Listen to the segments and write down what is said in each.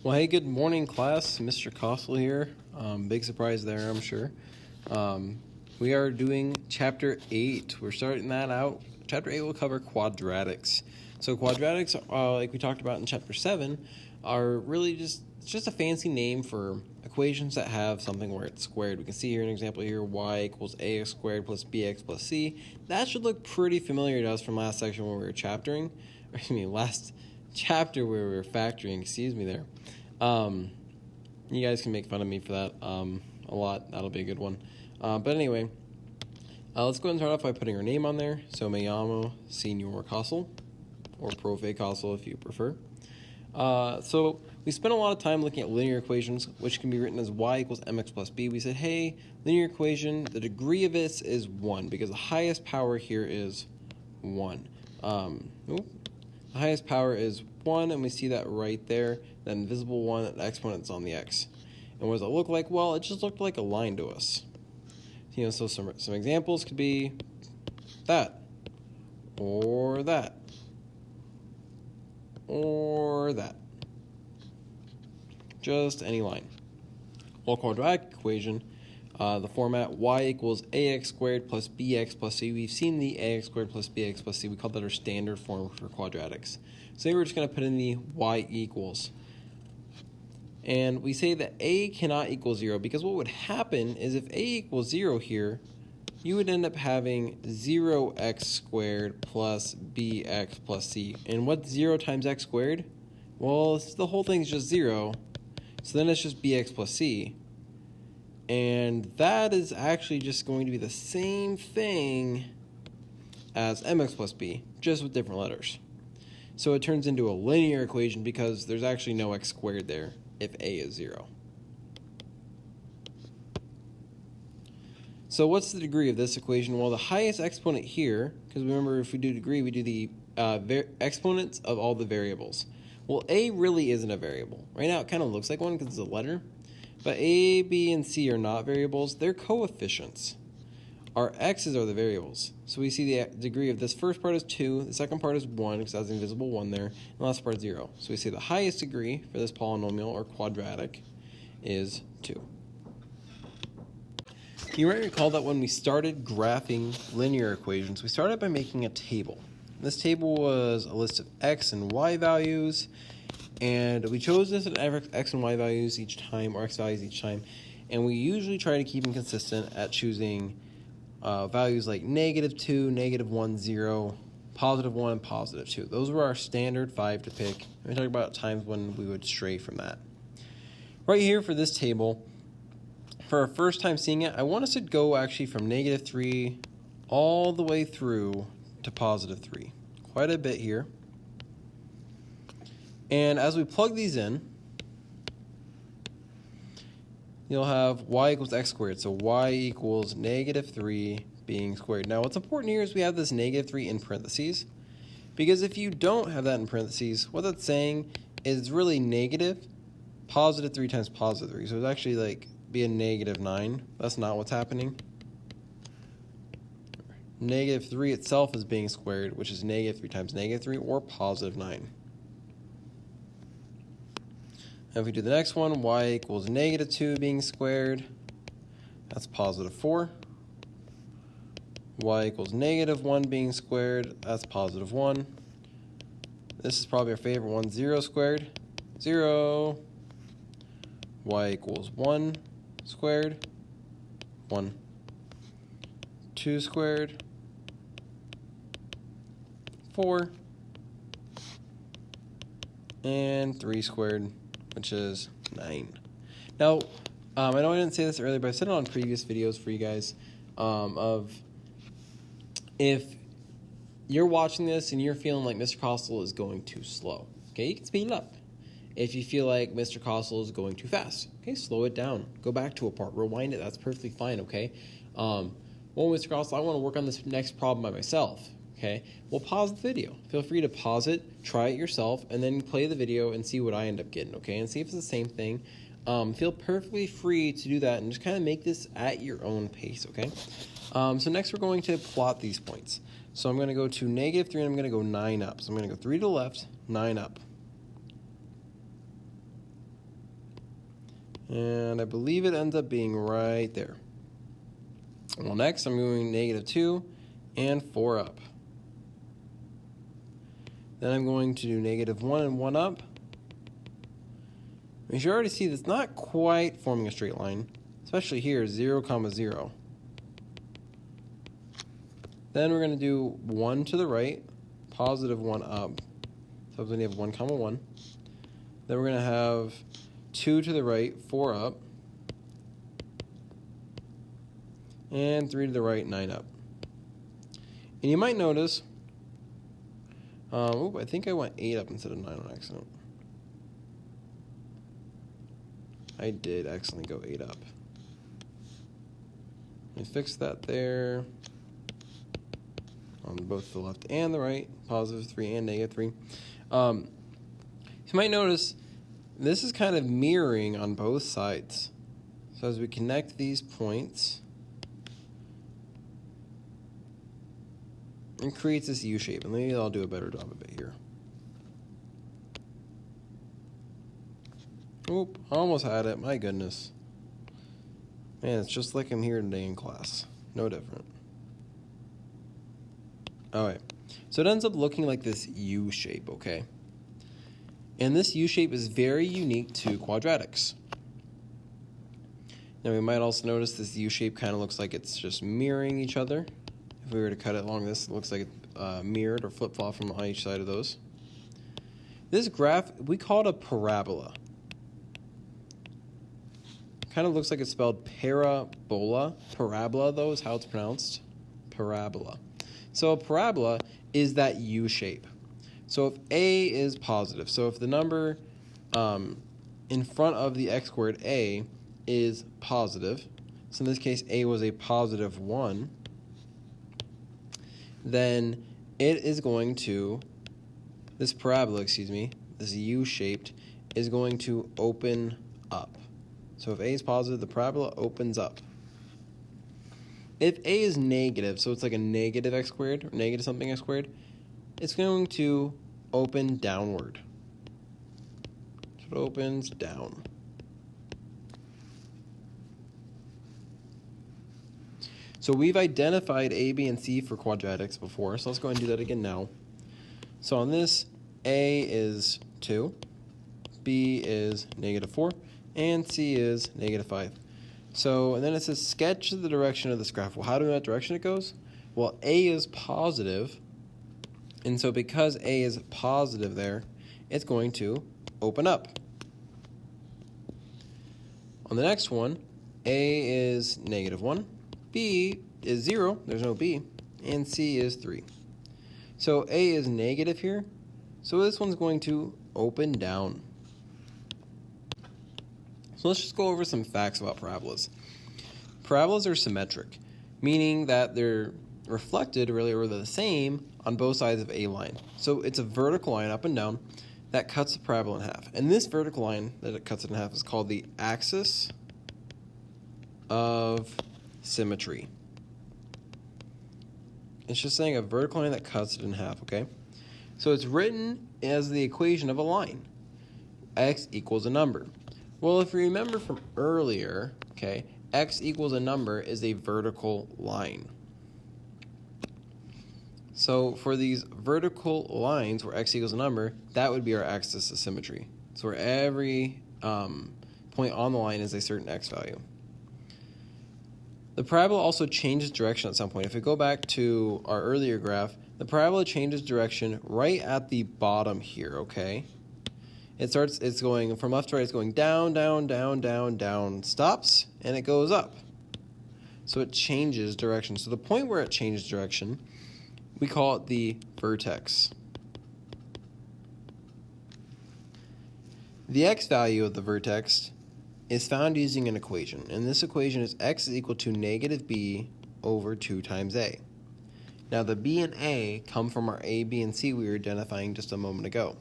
Well, hey, good morning, class. Mr. Costle here. Big surprise there, I'm sure. We are doing Chapter 8. We're starting that out. Chapter 8 will cover quadratics. So quadratics, like we talked about in Chapter 7, are really just a fancy name for equations that have something where it's squared. We can see here an example here, y equals ax squared plus bx plus c. That should look pretty familiar to us from last section when we were chaptering. Last chapter where we were factoring, there. You guys can make fun of me for that a lot. That'll be a good one. But anyway, let's go ahead and start off by putting our name on there. So me llamo Señor Costle, or Profe Costle if you prefer. So we spent a lot of time looking at linear equations, which can be written as y equals mx plus b. We said, hey, linear equation, the degree of this is 1, because the highest power here is 1. The highest power is 1, and we see that right there, that invisible 1, the exponent's on the x. And what does it look like? Well, it just looked like a line to us. So some examples could be that, or that, or that. Just any line. Well, quadratic equation, the format y equals ax squared plus bx plus c. We've seen the ax squared plus bx plus c. We call that our standard form for quadratics. So we're just going to put in the y equals. And we say that a cannot equal 0, because what would happen is if a equals 0 here, you would end up having 0x squared plus bx plus c. And what's 0 times x squared? Well, the whole thing's just 0. So then it's just bx plus c. And that is actually just going to be the same thing as mx plus b, just with different letters. So it turns into a linear equation because there's actually no x squared there if a is 0. So what's the degree of this equation? Well, the highest exponent here, because remember if we do degree, we do the exponents of all the variables. Well, a really isn't a variable. Right now it kind of looks like one because it's a letter. But a, b, and c are not variables. They're coefficients. Our x's are the variables. So we see the degree of this first part is 2, the second part is 1, because that's the invisible 1 there, and the last part is 0. So we say the highest degree for this polynomial, or quadratic, is 2. You might recall that when we started graphing linear equations, we started by making a table. This table was a list of x and y values, and we chose this at x and y values each time, or x values each time, and we usually try to keep them consistent at choosing values like -2, -1, 0, +1, and +2. Those were our standard 5 to pick. We talk about times when we would stray from that. Right here for this table, for our first time seeing it, I want us to go actually from -3 all the way through to +3. Quite a bit here. And as we plug these in, you'll have y equals x squared. So y equals -3 being squared. Now what's important here is we have this -3 in parentheses, because if you don't have that in parentheses, what that's saying is it's really negative +3 times +3. So it's actually like be a -9. That's not what's happening. -3 itself is being squared, which is -3 times -3, or +9. And if we do the next one, y equals -2 being squared, that's +4. Y equals -1 being squared, that's +1. This is probably our favorite one, 0 squared, 0. Y equals 1 squared, 1. 2 squared, 4. And 3 squared, which is 9. Now, I know I didn't say this earlier, but I've said it on previous videos for you guys, of if you're watching this and you're feeling like Mr. Costle is going too slow, okay, you can speed it up. If you feel like Mr. Costle is going too fast, okay, slow it down. Go back to a part, rewind it, that's perfectly fine, okay? Well, Mr. Costle, I want to work on this next problem by myself. Okay, well, pause the video. Feel free to pause it, try it yourself, and then play the video and see what I end up getting, okay? And see if it's the same thing. Feel perfectly free to do that and just kind of make this at your own pace, okay? So next we're going to plot these points. So I'm going to go to -3 and I'm going to go 9 up. So I'm going to go 3 to the left, 9 up. And I believe it ends up being right there. Well, next I'm going -2 and 4 up. Then I'm going to do -1 and 1 up. You should already see that's not quite forming a straight line, especially here, 0, 0. Then we're going to do 1 to the right, +1 up. So then you have 1, 1. Then we're going to have 2 to the right, 4 up. And 3 to the right, 9 up. And you might notice, I think I went 8 up instead of 9 on accident. I did accidentally go 8 up. Let me fix that there. On both the left and the right, +3 and -3. You might notice this is kind of mirroring on both sides. So as we connect these points, it creates this U shape. And maybe I'll do a better job of it here. Oop, almost had it. My goodness. Man, it's just like I'm here today in class. No different. Alright, so it ends up looking like this U shape, okay? And this U shape is very unique to quadratics. Now we might also notice this U shape kind of looks like it's just mirroring each other. If we were to cut it along this, it looks like it's mirrored or flip-flop from on each side of those. This graph, we call it a parabola. Kind of looks like it's spelled parabola. Parabola, though, is how it's pronounced. Parabola. So a parabola is that U shape. So if A is positive, so if the number in front of the x squared A is positive, so in this case A was a +1, then it is going to, this parabola, this U-shaped, is going to open up. So if A is positive, the parabola opens up. If A is negative, so it's like a negative x squared, or negative something x squared, it's going to open downward. So it opens down. So we've identified A, B, and C for quadratics before, so let's go ahead and do that again now. So on this, A is 2, B is -4, and C is -5. So, and then it says sketch the direction of this graph. Well, how do we know what direction it goes? Well, A is positive, and so because A is positive there, it's going to open up. On the next one, A is -1, B is 0, there's no B, and C is 3. So A is negative here, so this one's going to open down. So let's just go over some facts about parabolas. Parabolas are symmetric, meaning that they're reflected really, or they're the same on both sides of a line. So it's a vertical line up and down that cuts the parabola in half. And this vertical line that it cuts it in half is called the axis of symmetry. It's just saying a vertical line that cuts it in half, okay? So it's written as the equation of a line. X equals a number. Well, if you remember from earlier, okay, x equals a number is a vertical line. So for these vertical lines where x equals a number, that would be our axis of symmetry. So where every point on the line is a certain x value. The parabola also changes direction at some point. If we go back to our earlier graph, the parabola changes direction right at the bottom here, okay? It's going from left to right, it's going down, down, down, down, down, stops, and it goes up. So it changes direction. So the point where it changes direction, we call it the vertex. The x value of the vertex is found using an equation, and this equation is x is equal to -b over 2 times a. Now the b and a come from our a, b, and c we were identifying just a moment ago.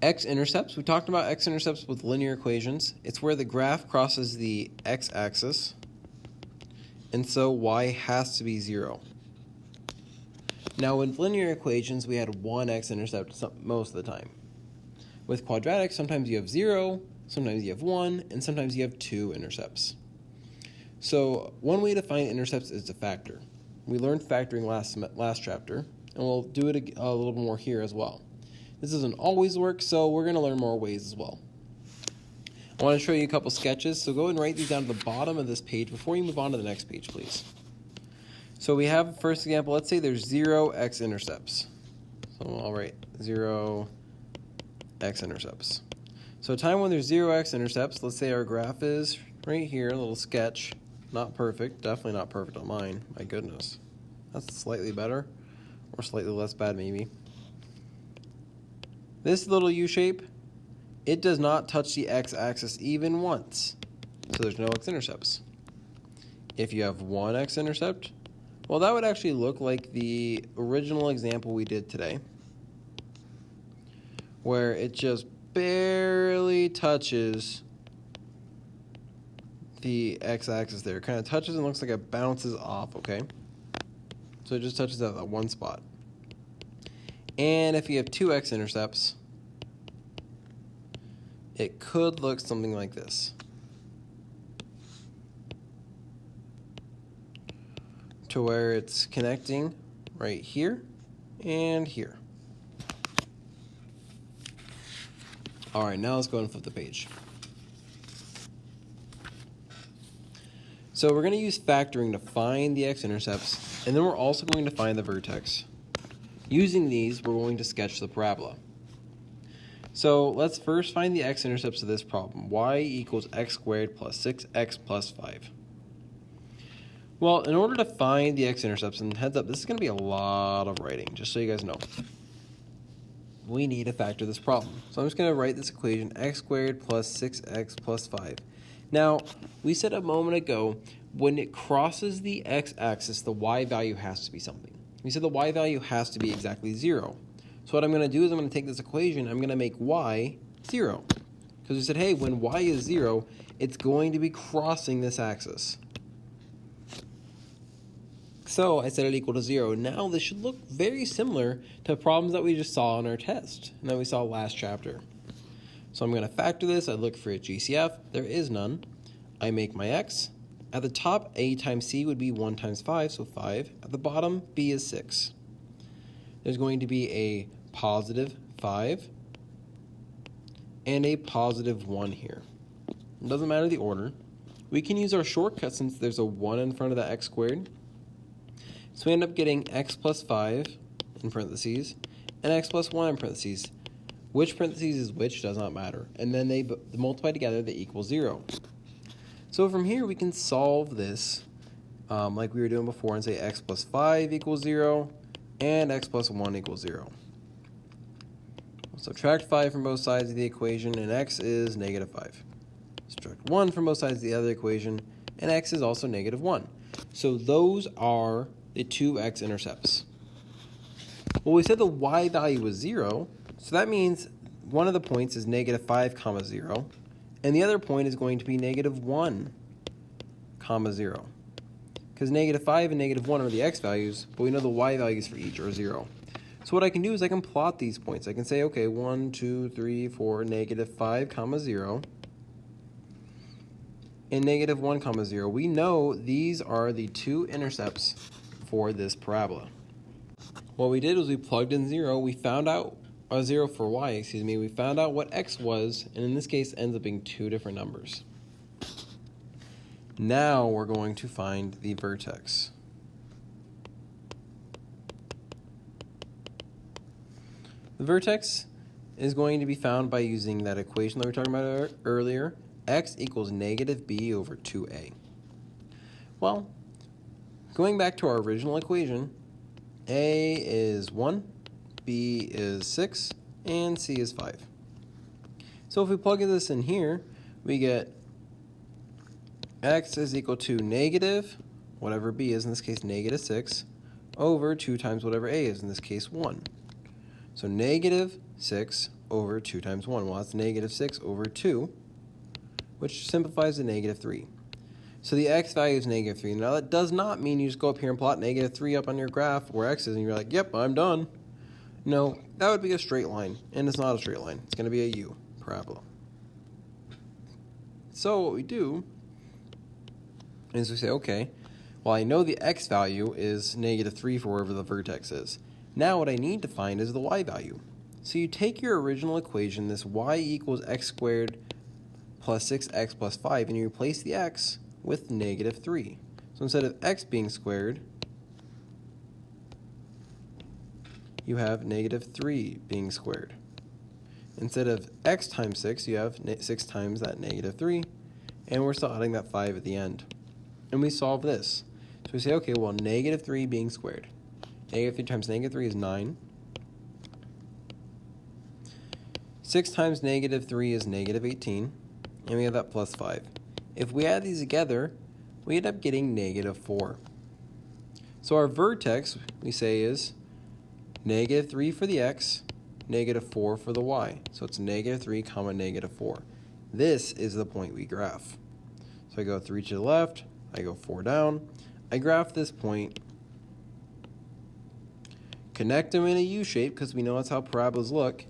X-intercepts, we talked about x-intercepts with linear equations. It's where the graph crosses the x-axis, and so y has to be 0. Now with linear equations, we had one x-intercept most of the time. With quadratics, sometimes you have 0, sometimes you have 1, and sometimes you have 2 intercepts. So one way to find intercepts is to factor. We learned factoring last chapter, and we'll do it a little more here as well. This doesn't always work, so we're going to learn more ways as well. I want to show you a couple sketches, so go ahead and write these down to the bottom of this page before you move on to the next page, please. So we have, first example, let's say there's 0 x-intercepts. So I'll write 0 x-intercepts. So a time when there's 0 x-intercepts, let's say our graph is right here, a little sketch. Not perfect, definitely not perfect on mine, my goodness. That's slightly better, or slightly less bad maybe. This little U-shape, it does not touch the x-axis even once, so there's no x-intercepts. If you have 1 x-intercept, well, that would actually look like the original example we did today, where it just barely touches the x-axis there. It kind of touches and looks like it bounces off, okay? So it just touches at that one spot. And if you have 2 x-intercepts, it could look something like this. To where it's connecting right here and here. All right, now let's go and flip the page. So we're going to use factoring to find the x-intercepts, and then we're also going to find the vertex. Using these, we're going to sketch the parabola. So let's first find the x-intercepts of this problem. Y equals x squared plus 6x plus 5. Well, in order to find the x-intercepts, and heads up, this is going to be a lot of writing, just so you guys know. We need to factor this problem. So I'm just going to write this equation, x squared plus 6x plus 5. Now, we said a moment ago, when it crosses the x-axis, the y value has to be something. We said the y value has to be exactly 0. So what I'm going to do is I'm going to take this equation, I'm going to make y 0. Because we said, hey, when y is 0, it's going to be crossing this axis. So I set it equal to 0. Now this should look very similar to problems that we just saw in our test, and that we saw last chapter. So I'm going to factor this. I look for a GCF. There is none. I make my x. At the top, a times c would be 1 times 5, so 5. At the bottom, b is 6. There's going to be a positive 5 and a positive 1 here. It doesn't matter the order. We can use our shortcut since there's a 1 in front of the x squared. So we end up getting x plus 5 in parentheses and x plus 1 in parentheses. Which parentheses is which does not matter. And then they multiply together, they equal 0. So from here we can solve this like we were doing before and say x plus 5 equals 0 and x plus 1 equals 0. We'll subtract 5 from both sides of the equation and x is negative 5. Subtract 1 from both sides of the other equation and x is also negative 1. So those are the 2 x-intercepts. Well, we said the y value was 0, so that means one of the points is negative 5, 0, and the other point is going to be negative 1, 0. Because negative 5 and negative 1 are the x values, but we know the y values for each are 0. So what I can do is I can plot these points. I can say, okay, 1, 2, 3, 4, negative 5, 0, and negative 1, 0. We know these are the 2 intercepts for this parabola. What we did was we plugged in 0. We found out 0 for y, excuse me. We found out what x was, and in this case ends up being 2 different numbers. Now we're going to find the vertex. The vertex is going to be found by using that equation that we were talking about earlier, x equals negative b over 2a. Well, going back to our original equation, a is 1, b is 6, and c is 5. So if we plug this in here, we get x is equal to negative, whatever b is, in this case negative 6, over 2 times whatever a is, in this case 1. So negative 6 over 2 times 1. Well, that's negative 6 over 2, which simplifies to negative 3. So the x value is negative 3. Now that does not mean you just go up here and plot negative 3 up on your graph where x is and you're like, yep, I'm done. No, that would be a straight line, and it's not a straight line. It's going to be a U parabola. So what we do is we say, okay, well, I know the x value is -3 for wherever the vertex is. Now what I need to find is the y value. So you take your original equation, this y equals x squared plus 6x plus 5, and you replace the x with -3. So instead of x being squared, you have -3 being squared. Instead of x times 6, you have 6 times that -3, and we're still adding that 5 at the end. And we solve this. So we say, okay, well, -3 being squared. -3 times -3 is 9. 6 times -3 is -18, and we have that plus 5. If we add these together, we end up getting -4. So our vertex, we say, is -3 for the x, -4 for the y. So it's -3 comma -4. This is the point we graph. So I go 3 to the left, I go 4 down, I graph this point, connect them in a U shape because we know that's how parabolas look,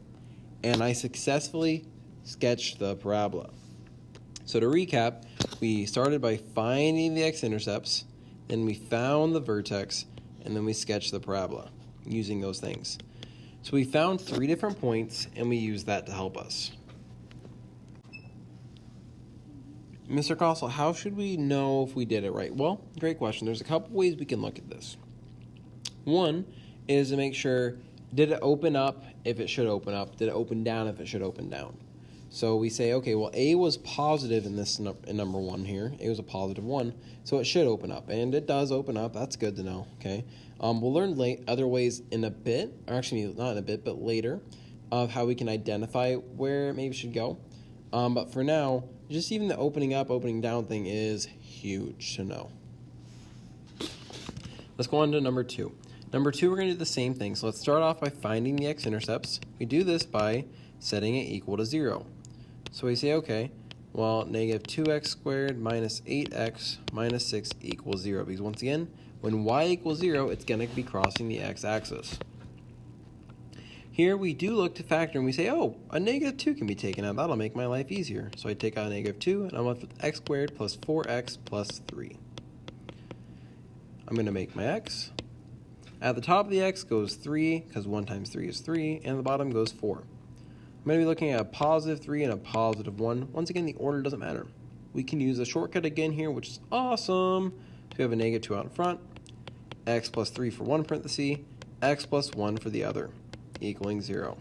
and I successfully sketched the parabola. So to recap, we started by finding the x-intercepts, then we found the vertex, and then we sketched the parabola using those things. So we found 3 different points, and we used that to help us. Mr. Kossel, how should we know if we did it right? Well, great question. There's a couple ways we can look at this. One is to make sure, did it open up if it should open up? Did it open down if it should open down? So we say, okay, well, A was positive in this in number 1 here. A was a positive 1, so it should open up. And it does open up. That's good to know, okay? We'll learn other ways in a bit, or actually not in a bit, but later, of how we can identify where it maybe should go. But for now, just even the opening up, opening down thing is huge to know. Let's go on to number 2. Number 2, we're going to do the same thing. So let's start off by finding the x-intercepts. We do this by setting it equal to 0. So we say, okay, well, -2x squared minus 8x minus 6 equals 0. Because once again, when y equals 0, it's going to be crossing the x-axis. Here we do look to factor and we say, oh, a -2 can be taken out. That'll make my life easier. So I take out a -2 and I'm left with x squared plus 4x plus 3. I'm going to make my x. At the top of the x goes 3, because 1 times 3 is 3, and the bottom goes 4. I'm going to be looking at a positive 3 and a positive 1. Once again, the order doesn't matter. We can use a shortcut again here, which is awesome. So we have a -2 out in front, x plus 3 for one parenthesis, x plus 1 for the other, equaling 0.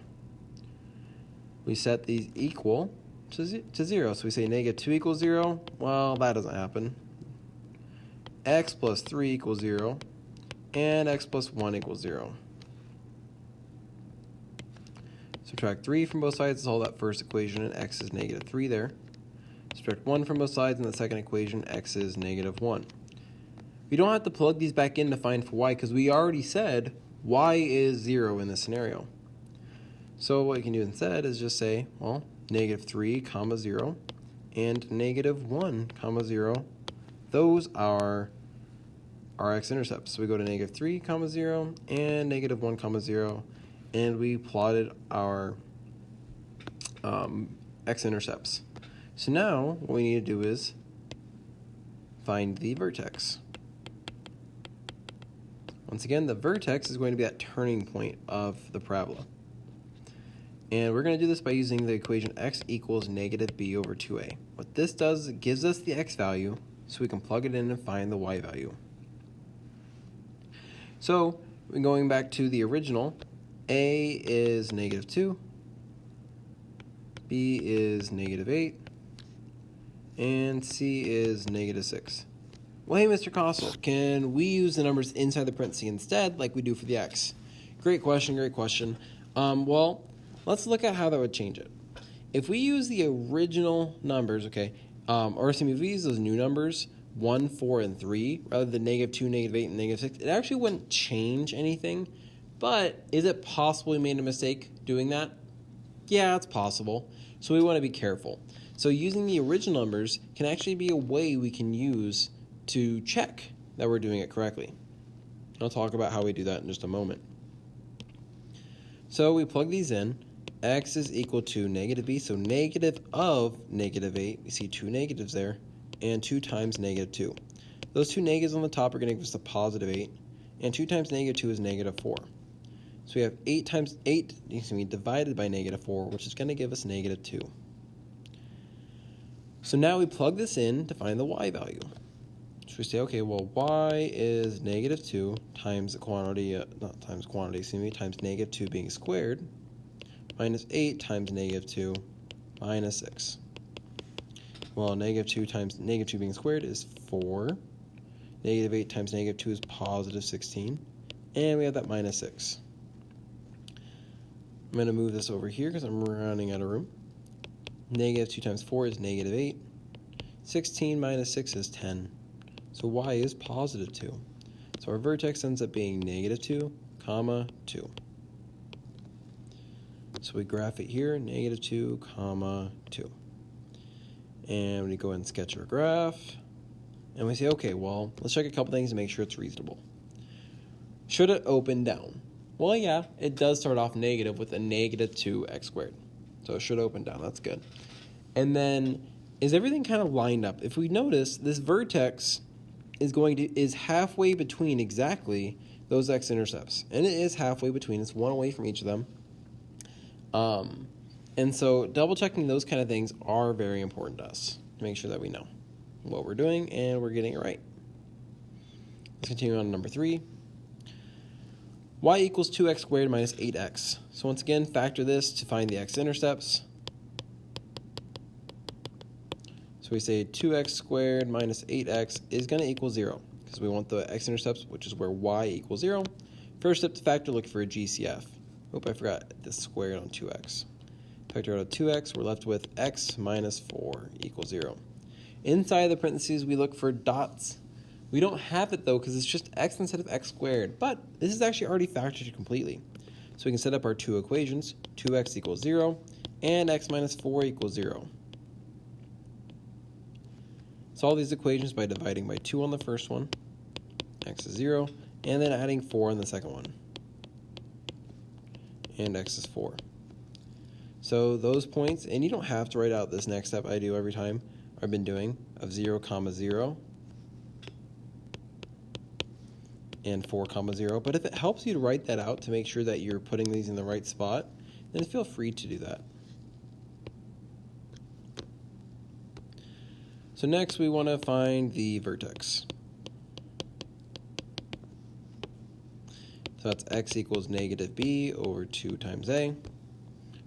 We set these equal to 0. So we say -2 equals 0. Well, that doesn't happen. X plus 3 equals 0. And x plus 1 equals 0. Subtract 3 from both sides to solve that first equation, and x is -3 there. Subtract 1 from both sides in the second equation, x is -1. We don't have to plug these back in to find for y because we already said y is 0 in this scenario. So what you can do instead is just say, well, -3 comma 0 and -1 comma 0. Those are our x-intercepts. So we go to -3 comma 0 and -1 comma 0, and we plotted our x-intercepts. So now what we need to do is find the vertex. Once again, the vertex is going to be that turning point of the parabola. And we're going to do this by using the equation x equals -b over 2a. What this does is it gives us the x value so we can plug it in and find the y value. So, going back to the original, a is -2, b is -8, and c is -6. Well, hey, Mr. Kossel, can we use the numbers inside the parentheses instead like we do for the x? Great question, great question. Well, let's look at how that would change it. If we use the original numbers, okay, or if we use those new numbers, 1, 4, and 3, rather than -2, -8, and -6, it actually wouldn't change anything. But is it possible we made a mistake doing that? Yeah, it's possible. So we want to be careful. So using the original numbers can actually be a way we can use to check that we're doing it correctly. I'll talk about how we do that in just a moment. So we plug these in. X is equal to negative b, so negative of negative 8. We see two negatives there, and 2 times negative 2. Those two negatives on the top are going to give us a positive 8, and 2 times negative 2 is negative 4. So we have 8 times 8 divided by negative 4, which is going to give us negative 2. So now we plug this in to find the y value. So we say, okay, well, y is negative 2 times the quantity, times negative 2 being squared, minus 8 times negative 2 minus 6. Well, negative 2 times negative 2 being squared is 4. Negative 8 times negative 2 is positive 16. And we have that minus 6. I'm going to move this over here because I'm running out of room. Negative 2 times 4 is negative 8. 16 minus 6 is 10. So y is positive 2. So our vertex ends up being negative 2, comma 2. So we graph it here, negative 2, comma 2. And we go ahead and sketch our graph. And we say, okay, well, let's check a couple things to make sure it's reasonable. Should it open down? Well, yeah, it does start off negative with a negative 2x squared. So it should open down. That's good. And then, is everything kind of lined up? If we notice, this vertex is halfway between exactly those x-intercepts. And it is halfway between. It's one away from each of them. And so double checking those kind of things are very important to us to make sure that we know what we're doing and we're getting it right. Let's continue on to number 3. Y equals 2x squared minus 8x. So once again, factor this to find the x-intercepts. So we say 2x squared minus 8x is going to equal 0 because we want the x-intercepts, which is where y equals 0. First step to factor, look for a GCF. Oop, I forgot the squared on 2x. Factor out of 2x, we're left with x minus 4 equals 0. Inside the parentheses, we look for dots. We don't have it, though, because it's just x instead of x squared. But this is actually already factored completely. So we can set up our two equations. 2x equals 0, and x minus 4 equals 0. Solve these equations by dividing by 2 on the first one. X is 0, and then adding 4 on the second one. And x is 4. So those points, and you don't have to write out this next step I do every time, I've been doing, of 0, 0, and 4, 0. But if it helps you to write that out to make sure that you're putting these in the right spot, then feel free to do that. So next we want to find the vertex. So that's x equals negative b over 2 times a.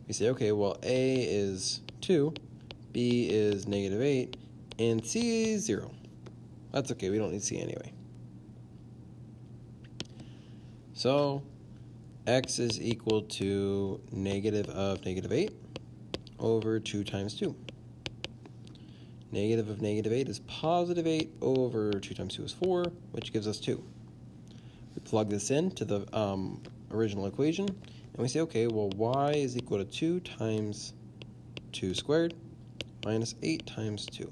We say, okay, well, a is 2, b is negative 8, and c is 0. That's okay, we don't need c anyway. So x is equal to negative of negative 8 over 2 times 2. Negative of negative 8 is positive 8 over 2 times 2 is 4, which gives us 2. We plug this into the original equation, and we say, okay, well, y is equal to 2 times 2 squared minus 8 times 2.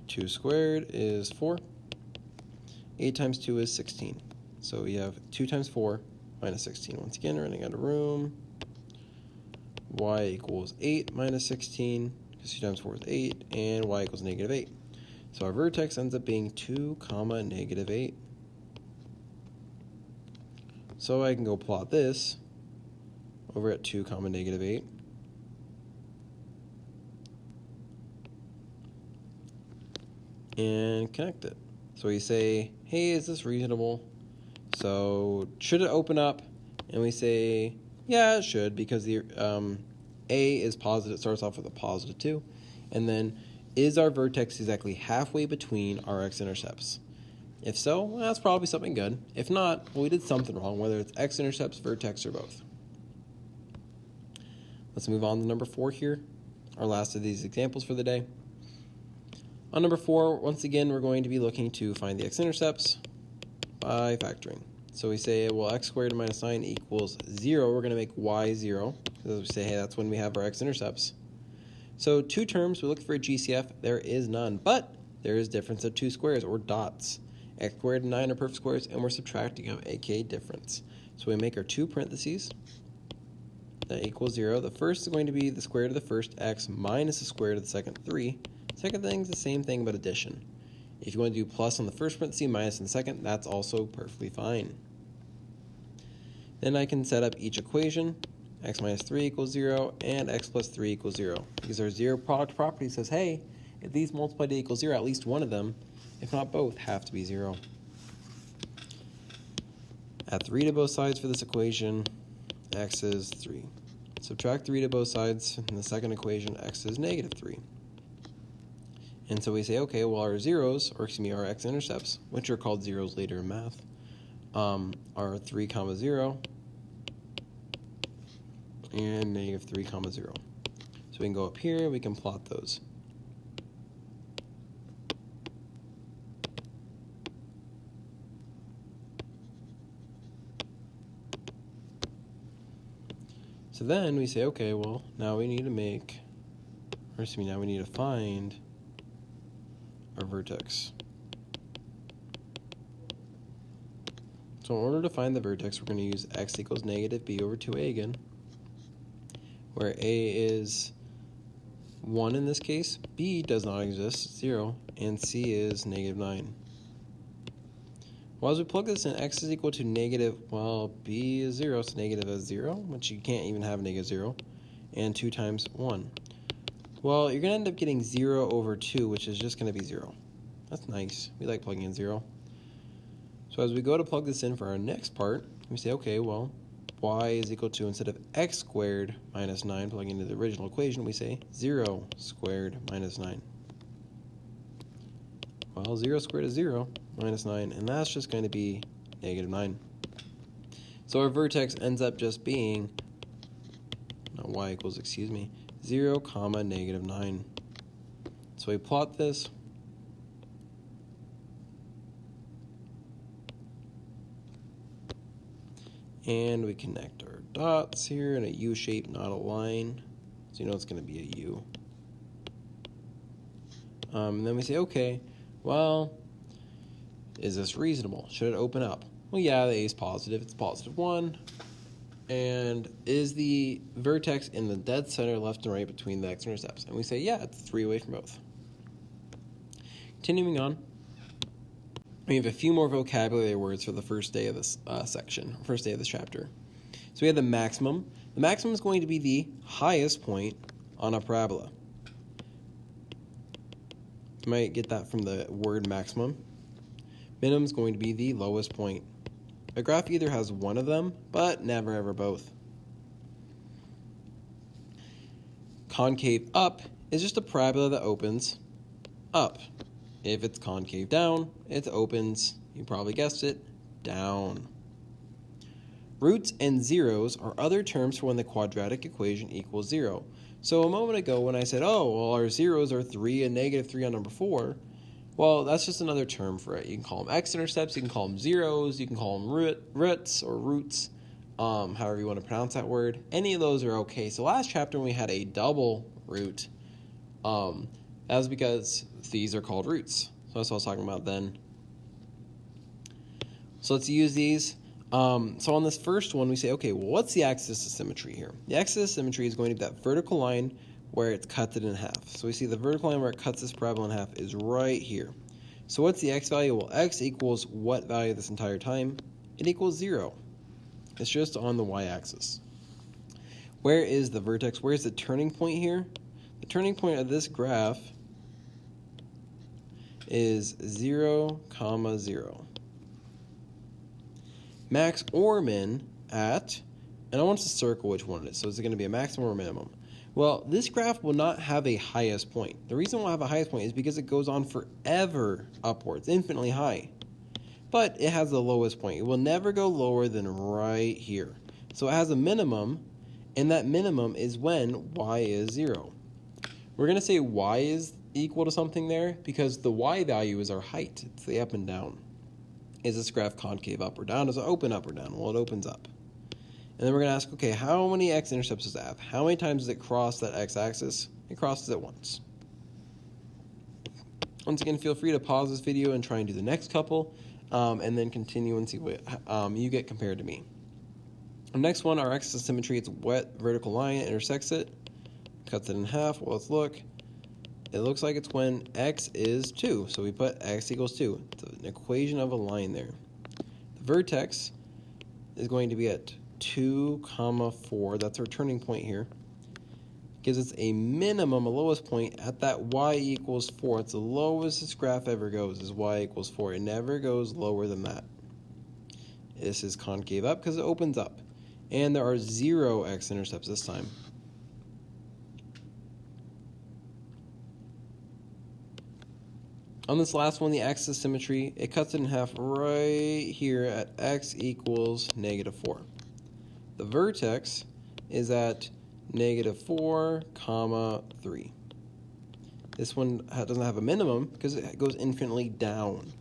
2 squared is 4. 8 times 2 is 16. So we have 2 times 4 minus 16. Once again, running out of room. Y equals 8 minus 16, because 2 times 4 is 8, and y equals negative 8. So our vertex ends up being 2, negative 8. So I can go plot this over at 2, negative 8. And connect it. So we say, hey, is this reasonable? So should it open up? And we say, yeah, it should, because the A is positive, it starts off with a positive 2. And then, is our vertex exactly halfway between our x-intercepts? If so, well, that's probably something good. If not, well, we did something wrong, whether it's x-intercepts, vertex, or both. Let's move on to number 4 here, our last of these examples for the day. On number 4, once again, we're going to be looking to find the x-intercepts by factoring. So we say, well, x squared minus 9 equals 0. We're going to make y 0, because we say, hey, that's when we have our x-intercepts. So 2 terms, we look for a GCF. There is none, but there is difference of 2 squares, or dots. X squared and 9 are perfect squares, and we're subtracting them, aka difference. So we make our two parentheses. That equals 0. The first is going to be the square root of the first x minus the square root of the second 3. Second thing is the same thing but addition. If you want to do plus on the first parenthesis, minus on the second, that's also perfectly fine. Then I can set up each equation. X minus 3 equals 0, and x plus 3 equals 0. Because our zero product property says, hey, if these multiply to equal 0, at least one of them, if not both, have to be 0. Add 3 to both sides for this equation. X is 3. Subtract 3 to both sides in the second equation. X is negative 3. And so we say, okay, well, our zeros, or excuse me, our x-intercepts, which are called zeros later in math, are 3, 0, and negative 3, 0. So we can go up here, we can plot those. So then we say, okay, well, now we need to make, or excuse me, now we need to find our vertex. So in order to find the vertex, we're going to use x equals negative b over 2a again, where a is 1 in this case, b does not exist, 0, and c is negative 9. Well, as we plug this in, x is equal to negative, well, b is 0, so negative is 0, which you can't even have negative 0, and 2 times 1. Well, you're going to end up getting 0 over 2, which is just going to be 0. That's nice. We like plugging in 0. So as we go to plug this in for our next part, we say, okay, well, y is equal to, instead of x squared minus 9, plugging into the original equation, we say 0 squared minus 9. Well, 0 squared is 0 minus 9, and that's just going to be negative 9. So our vertex ends up just being, y equals, 0 comma negative 9. So we plot this. And we connect our dots here in a U shape, not a line. So you know it's going to be a U. And then we say, okay, well, is this reasonable? Should it open up? Well, yeah, the A is positive. It's positive 1. And is the vertex in the dead center left and right between the x-intercepts? And we say, yeah, it's 3 away from both. Continuing on, we have a few more vocabulary words for the first day of this section, first day of this chapter. So we have the maximum. The maximum is going to be the highest point on a parabola. You might get that from the word maximum. Minimum is going to be the lowest point. A graph either has one of them, but never ever both. Concave up is just a parabola that opens up. If it's concave down, it opens, you probably guessed it, down. Roots and zeros are other terms for when the quadratic equation equals 0. So a moment ago when I said, oh, well, our zeros are 3 and negative 3 on number 4, well, that's just another term for it. You can call them x-intercepts, you can call them zeros, you can call them roots or roots, however you want to pronounce that word. Any of those are okay. So last chapter when we had a double root, that was because these are called roots. So that's what I was talking about then. So let's use these. So on this first one, we say, okay, well, what's the axis of symmetry here? The axis of symmetry is going to be that vertical line where it cuts it in half. So we see the vertical line where it cuts this parabola in half is right here. So what's the x value? Well, x equals what value this entire time? It equals 0. It's just on the y-axis. Where is the vertex? Where's the turning point here? The turning point of this graph is 0, 0. Max or min at, and I want to circle which one it is. So is it going to be a maximum or a minimum? Well, this graph will not have a highest point. The reason it will have a highest point is because it goes on forever upwards, infinitely high. But it has the lowest point. It will never go lower than right here. So it has a minimum, and that minimum is when y is 0. We're going to say y is equal to something there because the y value is our height. It's the up and down. Is this graph concave up or down? Does it open up or down? Well, it opens up. And then we're going to ask, okay, how many x-intercepts does it have? How many times does it cross that x-axis? It crosses it once. Once again, feel free to pause this video and try and do the next couple. and then continue and see what you get compared to me. The next one, our axis of symmetry, it's wet vertical line, intersects it, cuts it in half. Well, let's look. It looks like it's when x is 2, so we put x equals 2. It's an equation of a line there. The vertex is going to be at 2, 4. That's our turning point here. Gives us a minimum, a lowest point at that y equals 4. It's the lowest this graph ever goes, is y equals 4. It never goes lower than that. This is concave up because it opens up. And there are 0 x-intercepts this time. On this last one, the axis of symmetry, it cuts it in half right here at x equals -4. The vertex is at -4, 3. This one doesn't have a minimum because it goes infinitely down.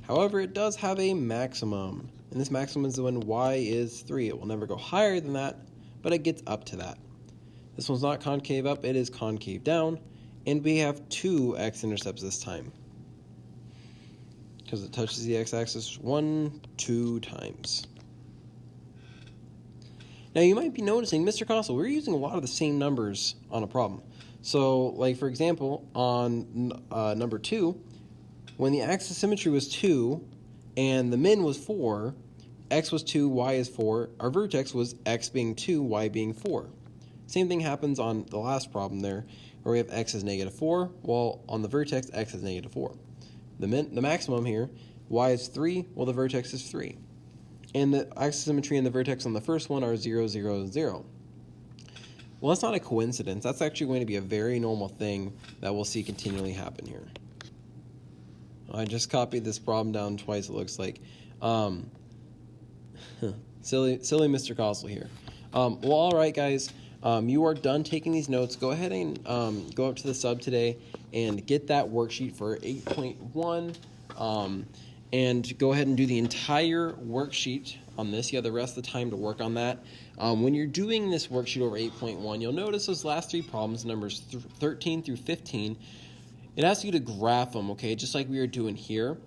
However, it does have a maximum, and this maximum is when y is 3. It will never go higher than that, but it gets up to that. This one's not concave up, it is concave down, and we have 2 x-intercepts this time, because it touches the x-axis 2 times. Now you might be noticing, Mr. Kossel, we're using a lot of the same numbers on a problem. So, like for example, on number 2, when the axis of symmetry was 2 and the min was 4, x was 2, y is 4, our vertex was x being 2, y being 4. Same thing happens on the last problem there, where we have x is -4, while on the vertex, x is -4. The maximum here, y is 3, while the vertex is 3. And the axis of symmetry and the vertex on the first one are 0, 0, 0. Well, that's not a coincidence. That's actually going to be a very normal thing that we'll see continually happen here. I just copied this problem down twice, it looks like. Silly Mr. Kossel here. Well, all right, guys. You are done taking these notes. Go ahead and go up to the sub today and get that worksheet for 8.1. And go ahead and do the entire worksheet on this. You have the rest of the time to work on that. When you're doing this worksheet over 8.1, you'll notice those last 3 problems, numbers 13 through 15, it asks you to graph them, okay, just like we were doing here.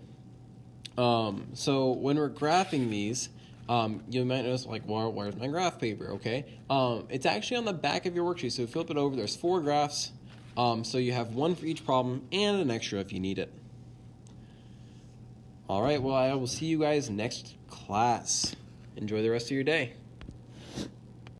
So when we're graphing these, you might notice, like, well, where's my graph paper, okay? It's actually on the back of your worksheet, so flip it over. There's 4 graphs, so you have 1 for each problem and an extra if you need it. All right, well, I will see you guys next class. Enjoy the rest of your day.